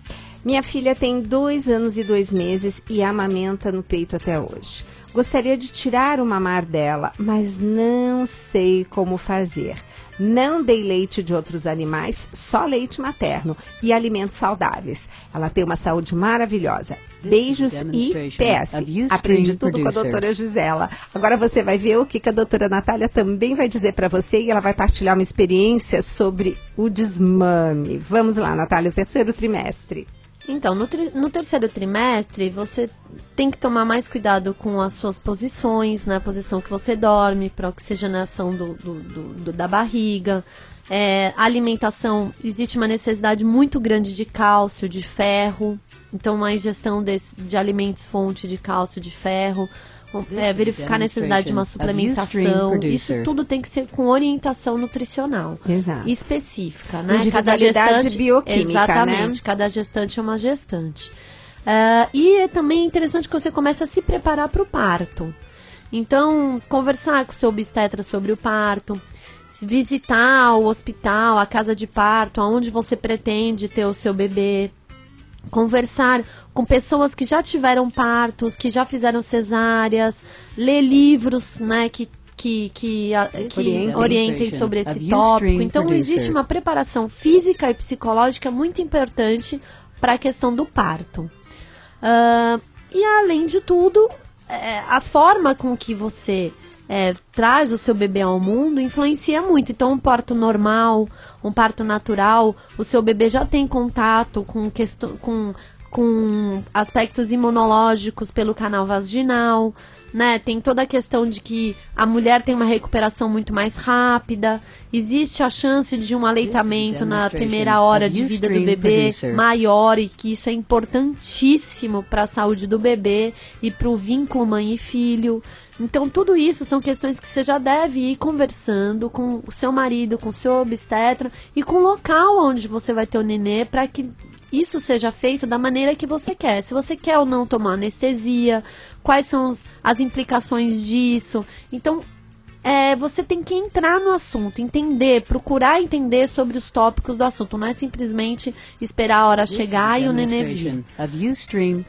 Minha filha tem 2 anos e 2 meses e amamenta no peito até hoje. Gostaria de tirar o mamar dela, mas não sei como fazer. Não dei leite de outros animais, só leite materno e alimentos saudáveis. Ela tem uma saúde maravilhosa. Beijos e PS. Aprendi tudo com a doutora Gisela. Agora você vai ver o que a doutora Natália também vai dizer para você e ela vai partilhar uma experiência sobre o desmame. Vamos lá, Natália, o 3º trimestre. Então, no 3º trimestre, você tem que tomar mais cuidado com as suas posições, né? A posição que você dorme, para oxigenação da barriga. A alimentação, existe uma necessidade muito grande de cálcio, de ferro. Então, uma ingestão de alimentos fonte de cálcio, de ferro. Verificar a necessidade de uma suplementação. Isso tudo tem que ser com orientação nutricional. Exato. Específica, né? Individualidade bioquímica, exatamente, né? Cada gestante é uma gestante. E é também interessante que você comece a se preparar para o parto. Então, conversar com o seu obstetra sobre o parto, visitar o hospital, a casa de parto, aonde você pretende ter o seu bebê. Conversar com pessoas que já tiveram partos, que já fizeram cesáreas, ler livros, né, que orientem sobre esse tópico. Então, existe uma preparação física e psicológica muito importante para a questão do parto. E, além de tudo, a forma com que você traz o seu bebê ao mundo influencia muito. Então, um parto normal, um parto natural, o seu bebê já tem contato com com aspectos imunológicos pelo canal vaginal, né? Tem toda a questão de que a mulher tem uma recuperação muito mais rápida. Existe a chance de um aleitamento na primeira hora de vida do bebê maior, e que isso é importantíssimo para a saúde do bebê e para o vínculo mãe e filho. Então, tudo isso são questões que você já deve ir conversando com o seu marido, com o seu obstetra e com o local onde você vai ter o nenê, para que isso seja feito da maneira que você quer. Se você quer ou não tomar anestesia, quais são as implicações disso. Então, você tem que entrar no assunto, entender, procurar entender sobre os tópicos do assunto. Não é simplesmente esperar a hora chegar e o nenê vir.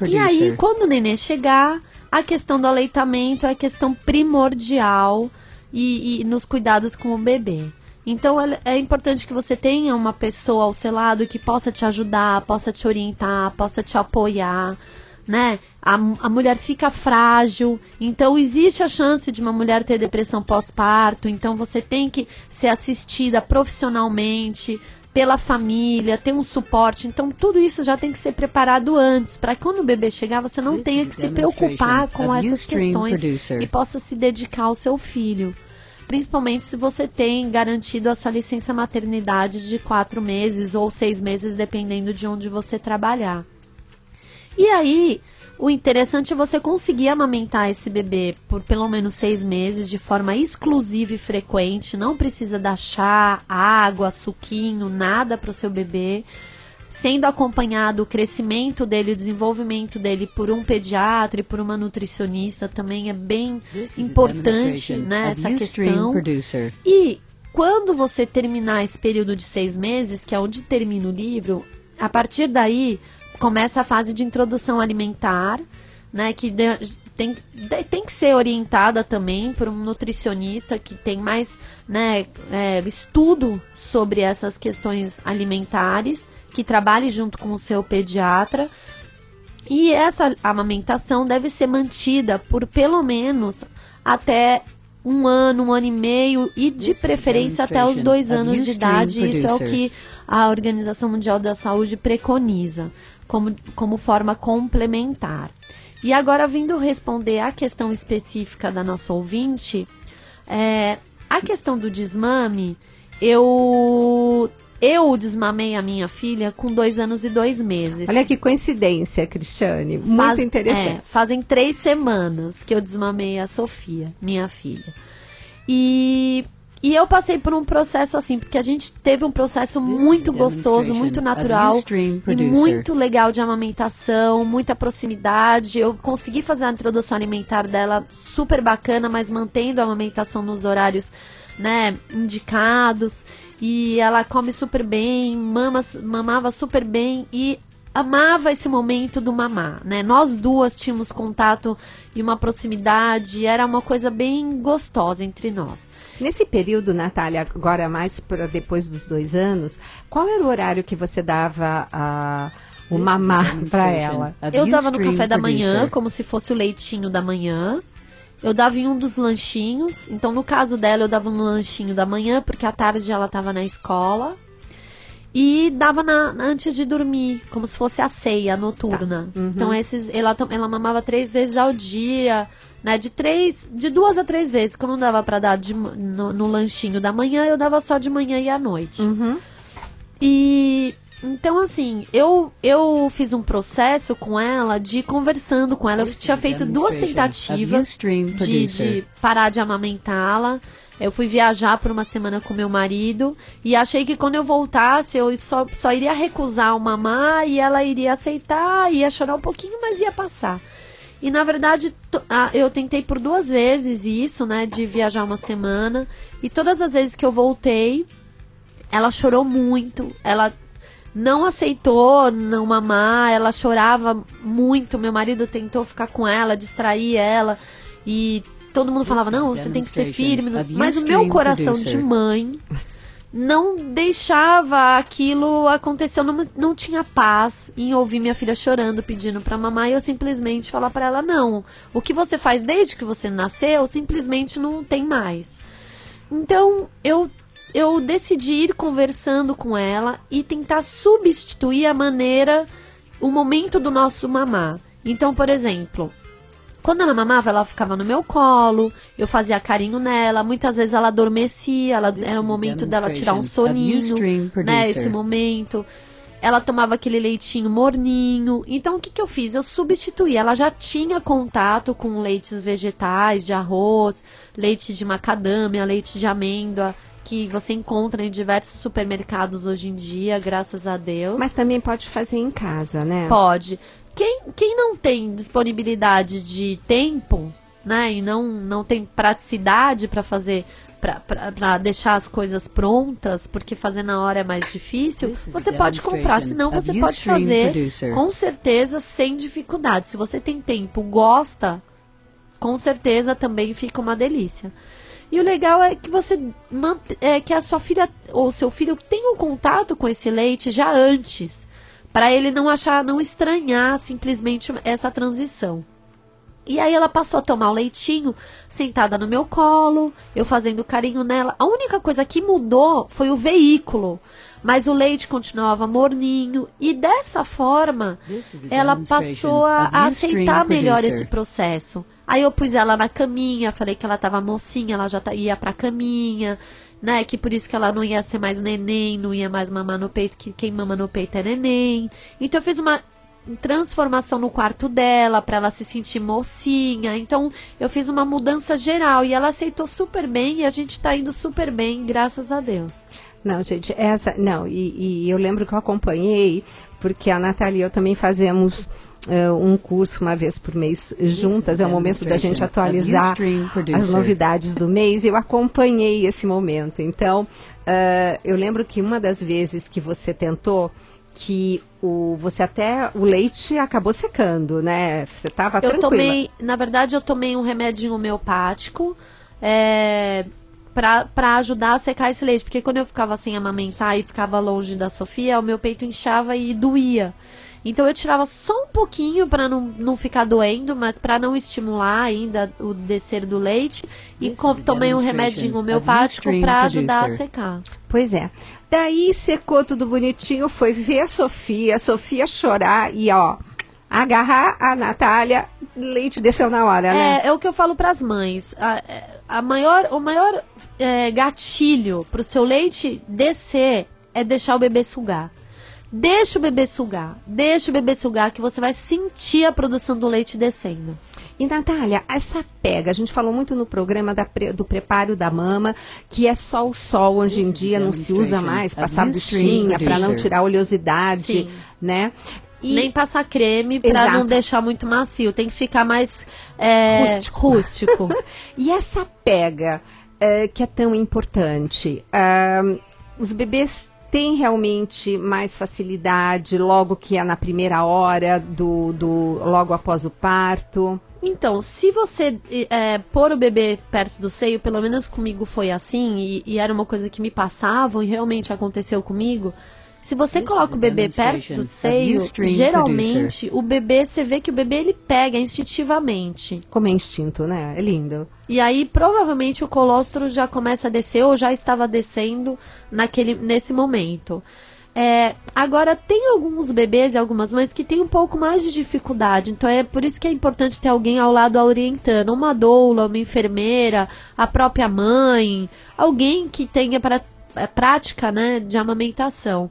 E aí, quando o nenê chegar, a questão do aleitamento é a questão primordial e nos cuidados com o bebê. Então, é importante que você tenha uma pessoa ao seu lado que possa te ajudar, possa te orientar, possa te apoiar, né? A mulher fica frágil, então existe a chance de uma mulher ter depressão pós-parto, então você tem que ser assistida profissionalmente, pela família, ter um suporte. Então, tudo isso já tem que ser preparado antes, para quando o bebê chegar, você não tenha que se preocupar com essas questões e possa se dedicar ao seu filho. Principalmente se você tem garantido a sua licença maternidade de 4 meses ou 6 meses, dependendo de onde você trabalhar. E aí, o interessante é você conseguir amamentar esse bebê por pelo menos 6 meses, de forma exclusiva e frequente. Não precisa dar chá, água, suquinho, nada para o seu bebê. Sendo acompanhado o crescimento dele, o desenvolvimento dele por um pediatra e por uma nutricionista, também é bem importante, né, essa questão. E quando você terminar esse período de 6 meses, que é onde termina o livro, a partir daí começa a fase de introdução alimentar, né, que tem que ser orientada também por um nutricionista que tem mais, né, estudo sobre essas questões alimentares, que trabalhe junto com o seu pediatra. E essa amamentação deve ser mantida por pelo menos até 1 ano, 1 ano e meio, e de preferência até os 2 anos de idade. Isso é o que a Organização Mundial da Saúde preconiza como forma complementar. E agora, vindo responder à questão específica da nossa ouvinte, a questão do desmame, eu desmamei a minha filha com 2 anos e 2 meses. Olha que coincidência, Cristiane. Muito interessante. Fazem 3 semanas que eu desmamei a Sofia, minha filha. E eu passei por um processo assim, porque a gente teve um processo muito gostoso, muito natural e muito legal de amamentação, muita proximidade. Eu consegui fazer a introdução alimentar dela super bacana, mas mantendo a amamentação nos horários, né, indicados. E ela come super bem, mamava super bem e amava esse momento do mamar, né? Nós duas tínhamos contato e uma proximidade, era uma coisa bem gostosa entre nós. Nesse período, Natália, agora mais para depois dos 2 anos, qual era o horário que você dava o mamar para ela? Eu dava no café da manhã, como se fosse o leitinho da manhã. Eu dava em um dos lanchinhos. Então, no caso dela, eu dava no lanchinho da manhã, porque à tarde ela estava na escola. E dava antes de dormir, como se fosse a ceia noturna. Tá. Uhum. Então, ela mamava 3 vezes ao dia, né? De 2 a 3 vezes. Quando não dava para dar no lanchinho da manhã, eu dava só de manhã e à noite. Uhum. E então, assim, eu fiz um processo com ela, conversando com ela. Eu tinha feito 2 tentativas de parar de amamentá-la. Eu fui viajar por 1 semana com meu marido e achei que quando eu voltasse eu só iria recusar o mamar e ela iria aceitar, ia chorar um pouquinho, mas ia passar. E na verdade eu tentei por 2 vezes isso, né, de viajar 1 semana, e todas as vezes que eu voltei, ela chorou muito, ela não aceitou não mamar, ela chorava muito. Meu marido tentou ficar com ela, distrair ela, e todo mundo falava, não, você tem que ser firme. Mas o meu coração de mãe não deixava aquilo acontecer. Eu não tinha paz em ouvir minha filha chorando, pedindo pra mamar, e eu simplesmente falar pra ela, não, o que você faz desde que você nasceu, simplesmente não tem mais. Então, eu decidi ir conversando com ela e tentar substituir a maneira o momento do nosso mamar. Então, por exemplo, quando ela mamava, ela ficava no meu colo, eu fazia carinho nela, muitas vezes ela adormecia, era o momento dela tirar um soninho, né, esse momento. Ela tomava aquele leitinho morninho. Então, o que eu fiz? Eu substituí. Ela já tinha contato com leites vegetais, de arroz, leite de macadâmia, leite de amêndoa, que você encontra em diversos supermercados hoje em dia, graças a Deus. Mas também pode fazer em casa, né? Pode. Quem não tem disponibilidade de tempo, né, e não tem praticidade para fazer, para deixar as coisas prontas, porque fazer na hora é mais difícil, você pode comprar, senão você pode fazer, com certeza, sem dificuldade. Se você tem tempo, gosta, com certeza também fica uma delícia. E o legal é que que a sua filha ou seu filho tenha um contato com esse leite já antes, para ele não estranhar simplesmente essa transição. E aí ela passou a tomar o leitinho sentada no meu colo, eu fazendo carinho nela. A única coisa que mudou foi o veículo, mas o leite continuava morninho e dessa forma ela passou a aceitar melhor esse processo. Aí eu pus ela na caminha, falei que ela estava mocinha, ela já ia pra caminha, né, que por isso que ela não ia ser mais neném, não ia mais mamar no peito, que quem mama no peito é neném. Então eu fiz uma transformação no quarto dela para ela se sentir mocinha. Então eu fiz uma mudança geral e ela aceitou super bem e a gente tá indo super bem, graças a Deus. Não, gente, e eu lembro que eu acompanhei, porque a Natália e eu também fazemos um curso uma vez por mês juntas, é o momento da gente atualizar as novidades do mês, eu acompanhei esse momento. Então, eu lembro que uma das vezes que você tentou, que o leite acabou secando, né? Você estava tranquila. Na verdade, eu tomei um remedinho homeopático, para ajudar a secar esse leite, porque quando eu ficava sem amamentar e ficava longe da Sofia, o meu peito inchava e doía. Então eu tirava só um pouquinho para não ficar doendo, mas para não estimular ainda o descer do leite, e tomei um remedinho homeopático para ajudar a secar. Pois é. Daí secou tudo bonitinho, foi ver a Sofia chorar e agarrar a Natália, leite desceu na hora, né? É o que eu falo para as mães. O maior gatilho para o seu leite descer é deixar o bebê sugar. Deixa o bebê sugar, que você vai sentir a produção do leite descendo. E, Natália, essa pega, a gente falou muito no programa do preparo da mama, que é só o sol, hoje em dia não se usa mais, passar buchinha para não tirar a oleosidade, né? Nem passar creme para não deixar muito macio, tem que ficar mais rústico. E essa pega, que é tão importante, os bebês tem realmente mais facilidade logo que é na primeira hora, logo após o parto? Então, se você pôr o bebê perto do seio, pelo menos comigo foi assim, e era uma coisa que me passavam e realmente aconteceu comigo. Se você coloca o bebê perto do seio, geralmente o bebê, você vê que o bebê ele pega instintivamente. Como é instinto, né? É lindo. E aí provavelmente o colostro já começa a descer ou já estava descendo nesse momento. Agora tem alguns bebês e algumas mães que têm um pouco mais de dificuldade, então é por isso que é importante ter alguém ao lado orientando, uma doula, uma enfermeira, a própria mãe, alguém que tenha prática, né, de amamentação.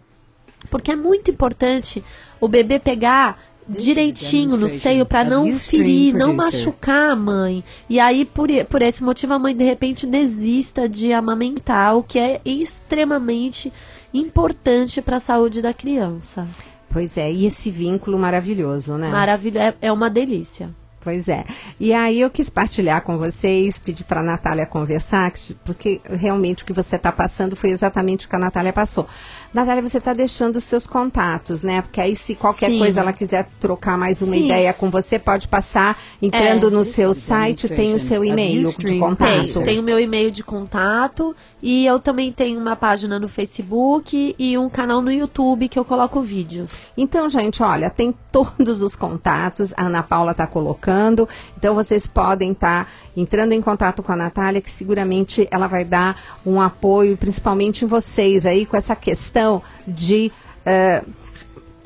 Porque é muito importante o bebê pegar direitinho no seio para não ferir, não machucar a mãe. E aí, por esse motivo, a mãe de repente desista de amamentar, o que é extremamente importante para a saúde da criança. Pois é, e esse vínculo maravilhoso, né? Maravilhoso, é uma delícia. Pois é. E aí eu quis partilhar com vocês, pedir para a Natália conversar, porque realmente o que você está passando foi exatamente o que a Natália passou. Natália, você está deixando os seus contatos, né? Porque aí se qualquer coisa ela quiser trocar mais uma ideia com você, pode passar entrando no seu site, tem o seu e-mail de contato. Tem o meu e-mail de contato e eu também tenho uma página no Facebook e um canal no YouTube que eu coloco vídeos. Então, gente, olha, tem todos os contatos, a Ana Paula está colocando, então vocês podem estar entrando em contato com a Natália, que seguramente ela vai dar um apoio, principalmente em vocês aí, com essa questão de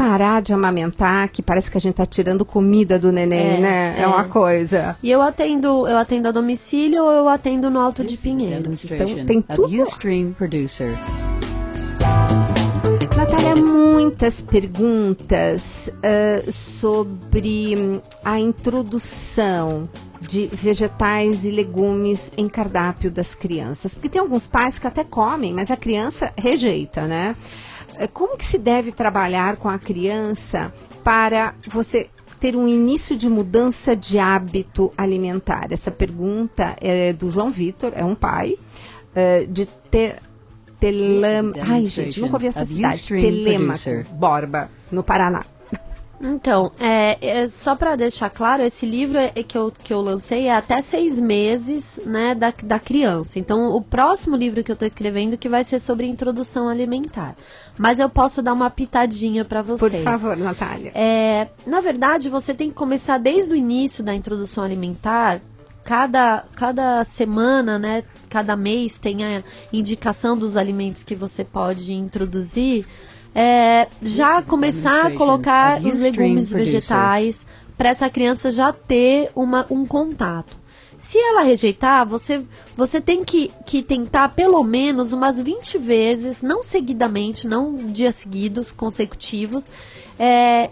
parar de amamentar, que parece que a gente tá tirando comida do neném, né? É uma coisa. E eu atendo a domicílio ou eu atendo no Alto de Pinheiros. Então tem tudo. Natália, muitas perguntas sobre a introdução de vegetais e legumes em cardápio das crianças. Porque tem alguns pais que até comem, mas a criança rejeita, né? Como que se deve trabalhar com a criança para você ter um início de mudança de hábito alimentar? Essa pergunta é do João Vitor, é um pai, de Ai, gente, nunca ouvi essa cidade. Telêmaco, Borba, no Paraná. Então, só para deixar claro, esse livro que eu lancei é até 6 meses, né, da criança. Então, o próximo livro que eu estou escrevendo que vai ser sobre introdução alimentar. Mas eu posso dar uma pitadinha para vocês. Por favor, Natália. Na verdade, você tem que começar desde o início da introdução alimentar. Cada semana, né, cada mês tem a indicação dos alimentos que você pode introduzir. Já começar a colocar os legumes vegetais para essa criança já ter um contato. Se ela rejeitar, você tem que tentar pelo menos umas 20 vezes, não seguidamente, não dias seguidos, consecutivos,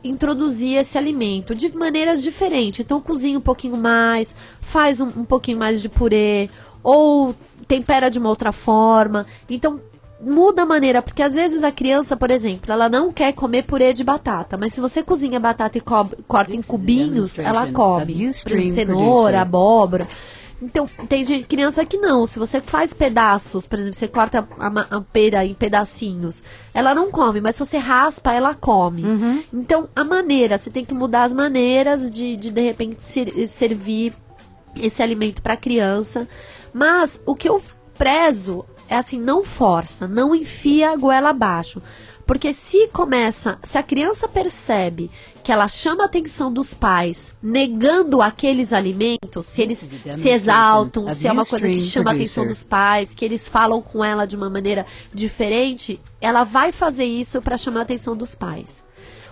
introduzir esse alimento de maneiras diferentes. Então cozinha um pouquinho mais, faz um pouquinho mais de purê, ou tempera de uma outra forma. Então muda a maneira, porque às vezes a criança, por exemplo, ela não quer comer purê de batata, mas se você cozinha batata e corta em cubinhos, ela come. Por exemplo, cenoura, abóbora. Então, tem criança que não. Se você faz pedaços, por exemplo, você corta a pera em pedacinhos, ela não come, mas se você raspa, ela come. Uhum. Então, a maneira, você tem que mudar as maneiras de repente, servir esse alimento para a criança. Mas, o que eu prezo é assim, não força, não enfia a goela abaixo. Porque se a criança percebe que ela chama a atenção dos pais negando aqueles alimentos, se eles se exaltam, se é uma coisa que chama a atenção dos pais, que eles falam com ela de uma maneira diferente, ela vai fazer isso para chamar a atenção dos pais.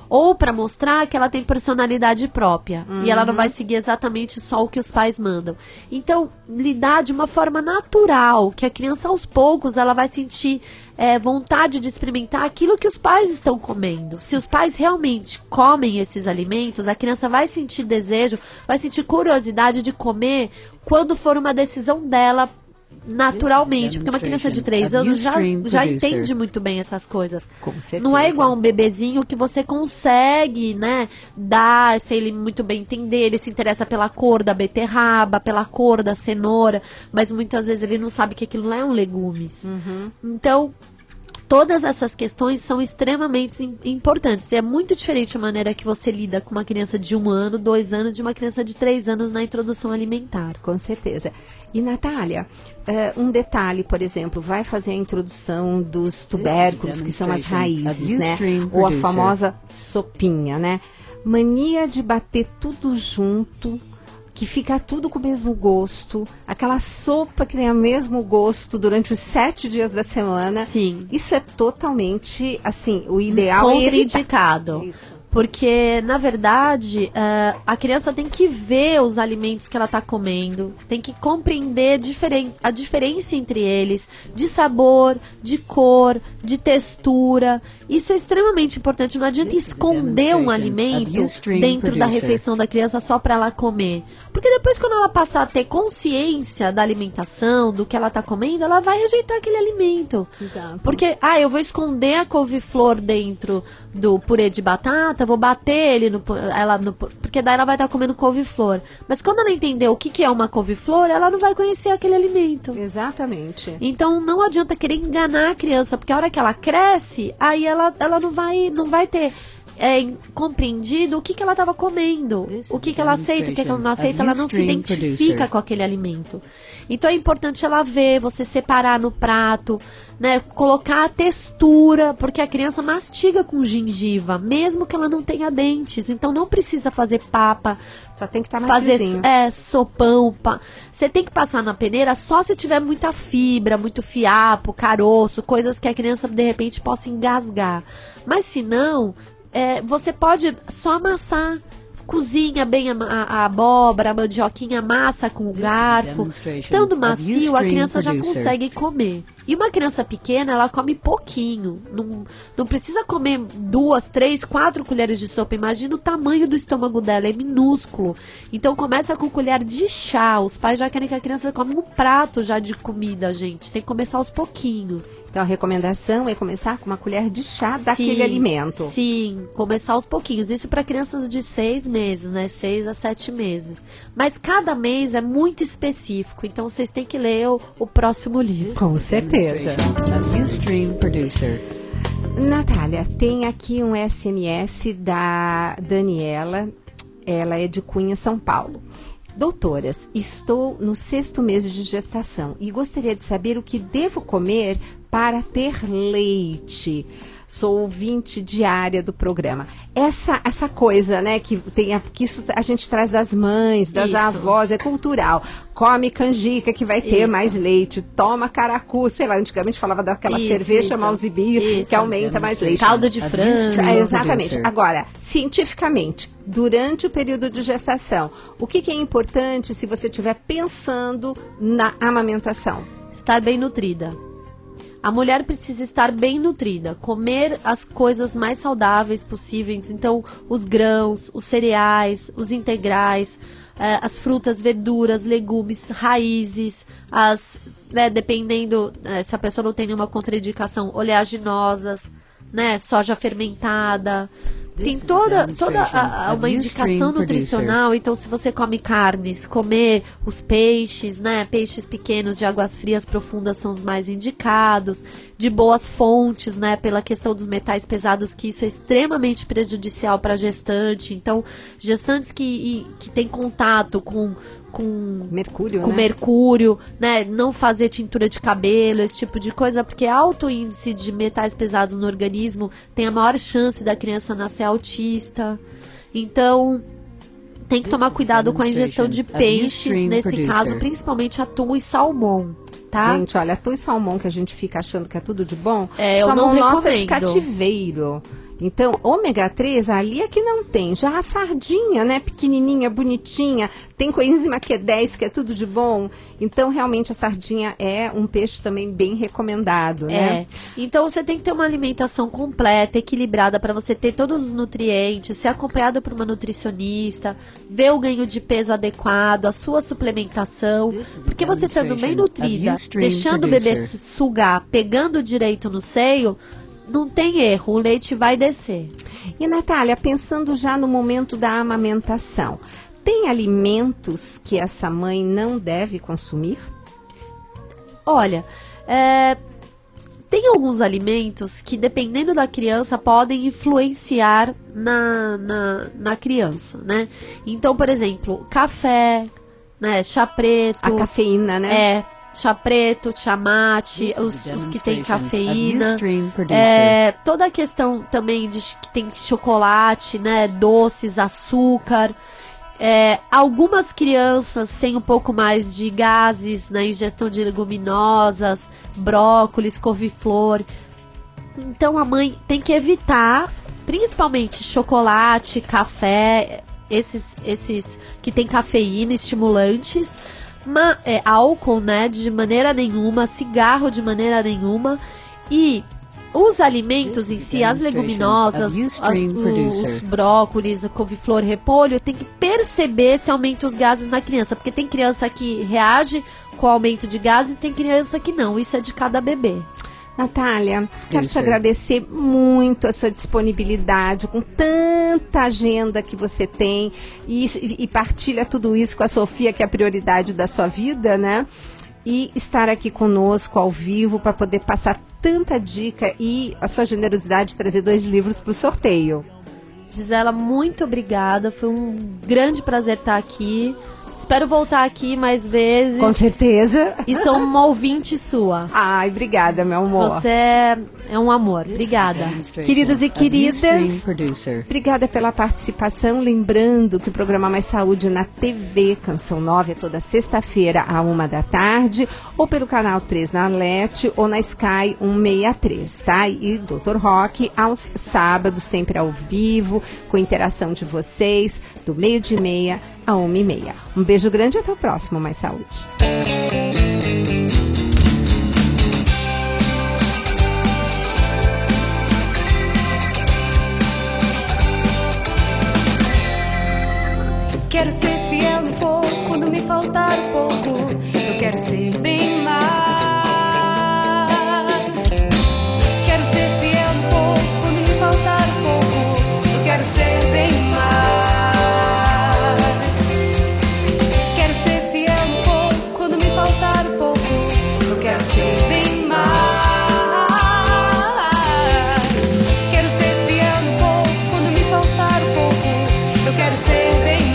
Ou para mostrar que ela tem personalidade própria. Uhum. E ela não vai seguir exatamente só o que os pais mandam. Então, lidar de uma forma natural, que a criança aos poucos ela vai sentir vontade de experimentar aquilo que os pais estão comendo. Se os pais realmente comem esses alimentos, a criança vai sentir desejo, vai sentir curiosidade de comer quando for uma decisão dela naturalmente, porque uma criança de 3 anos já entende muito bem essas coisas. Com certeza. Não é igual um bebezinho que você consegue, né, dar, se ele muito bem entender, ele se interessa pela cor da beterraba, pela cor da cenoura, mas muitas vezes ele não sabe que aquilo não é um legumes. Uhum. Então, todas essas questões são extremamente importantes. É muito diferente a maneira que você lida com uma criança de 1 ano, 2 anos, de uma criança de 3 anos na introdução alimentar. Com certeza. E, Natália, um detalhe, por exemplo, vai fazer a introdução dos tubérculos, que são as raízes, né? Ou a famosa sopinha, né? Mania de bater tudo junto, que fica tudo com o mesmo gosto, aquela sopa que tem o mesmo gosto durante os 7 dias da semana. Sim. Isso é totalmente, assim, o ideal é contraindicado. Isso. Porque, na verdade, a criança tem que ver os alimentos que ela está comendo, tem que compreender a diferença entre eles, de sabor, de cor, de textura. Isso é extremamente importante. Não adianta esconder um alimento dentro da refeição da criança só para ela comer. Porque depois, quando ela passar a ter consciência da alimentação, do que ela está comendo, ela vai rejeitar aquele alimento. Exato. Porque, eu vou esconder a couve-flor dentro do purê de batata, vou bater ele porque daí ela vai estar comendo couve-flor. Mas quando ela entender o que é uma couve-flor, ela não vai conhecer aquele alimento. Exatamente. Então não adianta querer enganar a criança, porque a hora que ela cresce, aí ela não vai ter compreendido o que ela estava comendo, o que ela aceita, o que ela não aceita, ela não se identifica com aquele alimento. Então é importante ela ver, você separar no prato, né, colocar a textura, porque a criança mastiga com gengiva, mesmo que ela não tenha dentes, então não precisa fazer papa, só tem que estar fazer maciozinho. sopão, você tem que passar na peneira só se tiver muita fibra, muito fiapo, caroço, coisas que a criança de repente possa engasgar, mas se não, você pode só amassar. Cozinha bem a abóbora, a mandioquinha, amassa com o garfo. Estando macio, a criança já consegue comer. E uma criança pequena, ela come pouquinho. Não precisa comer 2, 3, 4 colheres de sopa. Imagina o tamanho do estômago dela, é minúsculo. Então começa com colher de chá. Os pais já querem que a criança come um prato já de comida, gente. Tem que começar aos pouquinhos. Então a recomendação é começar com uma colher de chá daquele alimento. Sim, começar aos pouquinhos. Isso para crianças de 6 meses, né? 6 a 7 meses. Mas cada mês é muito específico. Então vocês têm que ler o próximo livro. Com certeza. Natália, tem aqui um SMS da Daniela, ela é de Cunha, São Paulo. Doutoras, estou no 6º mês de gestação e gostaria de saber o que devo comer para ter leite. Sou ouvinte diária do programa. Essa coisa, né, que isso a gente traz das mães, das avós, é cultural. Come canjica que vai ter mais leite. Toma caracu, sei lá, antigamente falava daquela cerveja Malzibir que aumenta mais leite. Caldo de frango. Exatamente. Agora, cientificamente, durante o período de gestação, o que é importante se você estiver pensando na amamentação? Estar bem nutrida. A mulher precisa estar bem nutrida, comer as coisas mais saudáveis possíveis, então os grãos, os cereais, os integrais, as frutas, verduras, legumes, raízes, dependendo, se a pessoa não tem nenhuma contraindicação, oleaginosas, né, soja fermentada. Tem toda uma indicação nutricional. Então, se você come carnes, comer os peixes, né? Peixes pequenos de águas frias profundas são os mais indicados. De boas fontes, né? Pela questão dos metais pesados, que isso é extremamente prejudicial para a gestante. Então, gestantes que têm contato com mercúrio, né? Não fazer tintura de cabelo, esse tipo de coisa, porque alto índice de metais pesados no organismo tem a maior chance da criança nascer autista. Então, tem que tomar cuidado com a ingestão de peixes, nesse caso, principalmente atum e salmão. Tá? Gente, olha, atum e salmão que a gente fica achando que é tudo de bom, salmão nosso é de cativeiro. Então, ômega 3 ali é que não tem. Já a sardinha, né, pequenininha, bonitinha, tem coenzima Q10, que é tudo de bom. Então, realmente, a sardinha é um peixe também bem recomendado, né? Então, você tem que ter uma alimentação completa, equilibrada, para você ter todos os nutrientes, ser acompanhado por uma nutricionista, ver o ganho de peso adequado, a sua suplementação. Porque você estando bem nutrida, deixando o bebê sugar, pegando direito no seio, não tem erro, o leite vai descer. E, Natália, pensando já no momento da amamentação, tem alimentos que essa mãe não deve consumir? Olha, tem alguns alimentos que, dependendo da criança, podem influenciar na criança, né? Então, por exemplo, café, né, chá preto. A cafeína, né? Chá preto, chá mate, os que tem cafeína, toda a questão também de que tem chocolate, né, doces, açúcar. Algumas crianças têm um pouco mais de gases na ingestão de leguminosas, brócolis, couve-flor. Então a mãe tem que evitar, principalmente chocolate, café, esses que tem cafeína, estimulantes. Álcool, né, de maneira nenhuma, cigarro de maneira nenhuma, e os alimentos em si, as leguminosas, os brócolis, a couve-flor, repolho, tem que perceber se aumenta os gases na criança, porque tem criança que reage com o aumento de gases e tem criança que não, isso é de cada bebê. Natália, quero te agradecer muito a sua disponibilidade, com tanta agenda que você tem, e partilha tudo isso com a Sofia, que é a prioridade da sua vida, né? E estar aqui conosco ao vivo para poder passar tanta dica e a sua generosidade de trazer 2 livros para o sorteio. Gisela, muito obrigada, foi um grande prazer estar aqui. Espero voltar aqui mais vezes. Com certeza. E sou uma ouvinte sua. Ai, obrigada, meu amor. Você é um amor. Obrigada. Queridos e queridas, obrigada pela participação. Lembrando que o programa Mais Saúde na TV Canção Nova é toda sexta-feira à 13h, ou pelo canal 3 na LET, ou na Sky 163, tá? E Dr. Rock aos sábados, sempre ao vivo, com interação de vocês, do 12h30 a 1h30. Um beijo grande e até o próximo Mais Saúde. Quero ser fiel no pouco, quando me faltar um pouco, eu quero ser bem mais. Quero ser fiel no pouco, quando me faltar um pouco, eu quero ser bem mais. Quero ser fiel no pouco, quando me faltar um pouco, eu quero ser bem mais. Quero ser fiel no pouco, quando me faltar um pouco, eu quero ser bem mais.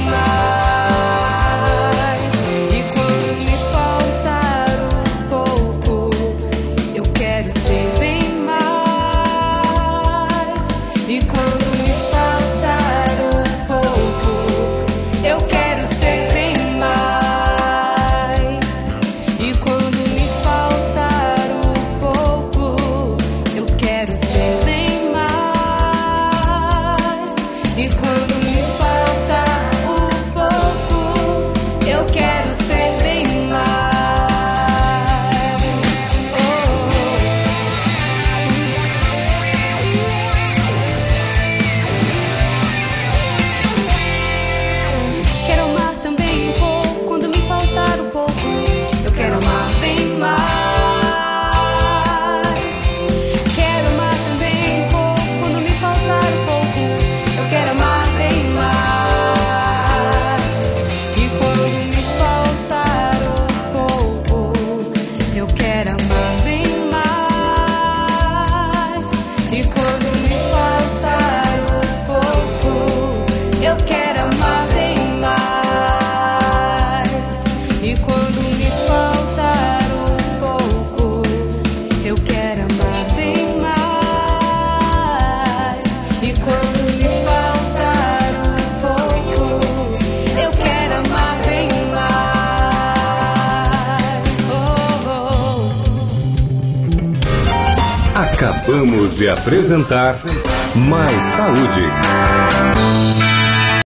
Acabamos de apresentar Mais Saúde.